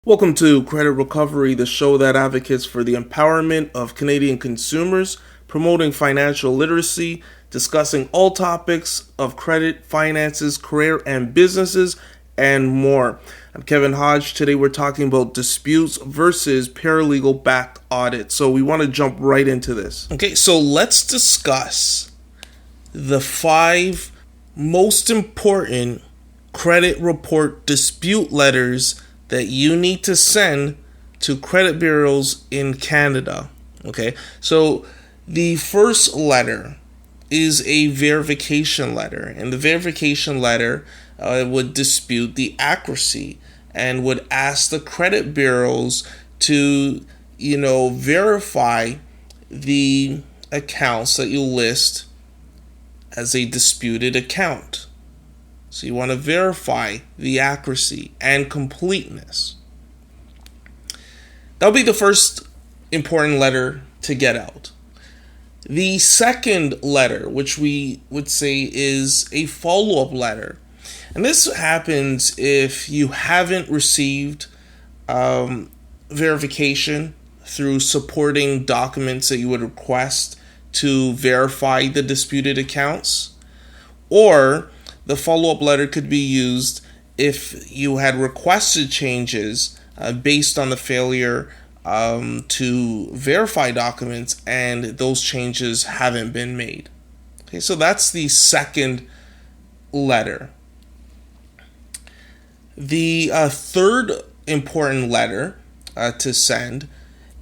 Welcome to Credit Recovery, the show that advocates for the empowerment of Canadian consumers, promoting financial literacy, discussing all topics of credit, finances, career, and businesses, and more. I'm Kevin Hodge. Today we're talking about disputes versus paralegal-backed audit. So we want to jump right into this. Okay, so let's discuss the 5 most important credit report dispute letters that you need to send to credit bureaus in Canada. Okay, so the first letter is a verification letter, and the verification letter would dispute the accuracy and would ask the credit bureaus to, verify the accounts that you list as a disputed account. So you want to verify the accuracy and completeness. That'll be the first important letter to get out. The second letter, which we would say is a follow-up letter, and this happens if you haven't received verification through supporting documents that you would request to verify the disputed accounts, or the follow-up letter could be used if you had requested changes based on the failure to verify documents and those changes haven't been made. Okay, so that's the second letter. The third important letter to send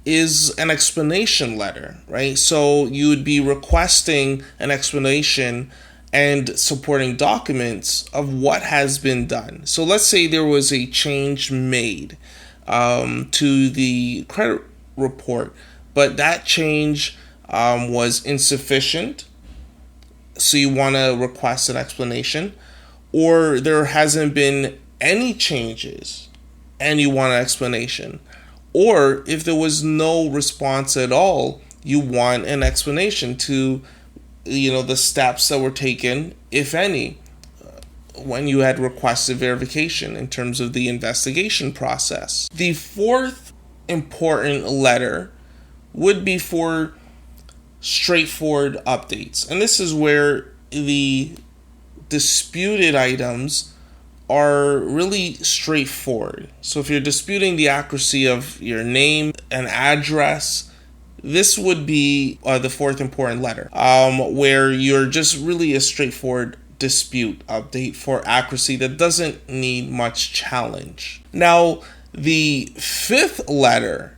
is an explanation letter, right? So you would be requesting an explanation and supporting documents of what has been done. So let's say there was a change made to the credit report, but that change was insufficient. So you want to request an explanation, or there hasn't been any changes and you want an explanation, or if there was no response at all, you want an explanation to the steps that were taken, if any, when you had requested verification in terms of the investigation process. The fourth important letter would be for straightforward updates. And this is where the disputed items are really straightforward. So if you're disputing the accuracy of your name and address, this would be the fourth important letter, where you're just really a straightforward dispute update for accuracy that doesn't need much challenge. Now, the fifth letter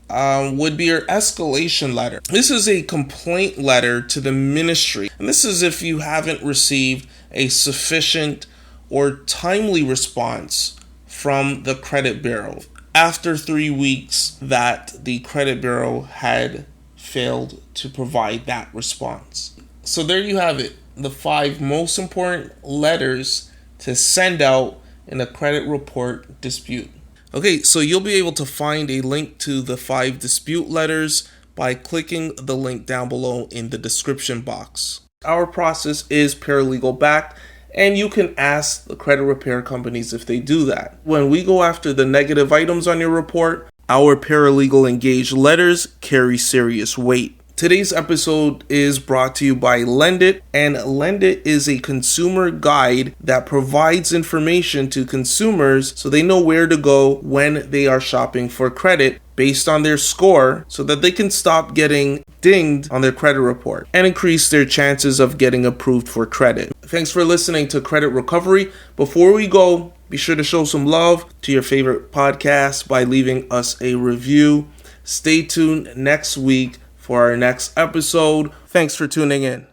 would be your escalation letter. This is a complaint letter to the ministry, and this is if you haven't received a sufficient or timely response from the credit bureau after 3 weeks that the credit bureau had failed to provide that response. So there you have it, the 5 most important letters to send out in a credit report dispute. Okay, so you'll be able to find a link to the 5 dispute letters by clicking the link down below in the description box. Our process is paralegal backed, and you can ask the credit repair companies if they do that. When we go after the negative items on your report, our paralegal engaged letters carry serious weight. Today's episode is brought to you by Lendit, and Lendit is a consumer guide that provides information to consumers so they know where to go when they are shopping for credit based on their score, so that they can stop getting dinged on their credit report and increase their chances of getting approved for credit. Thanks for listening to Credit Recovery. Before we go, be sure to show some love to your favorite podcast by leaving us a review. Stay tuned next week for our next episode. Thanks for tuning in.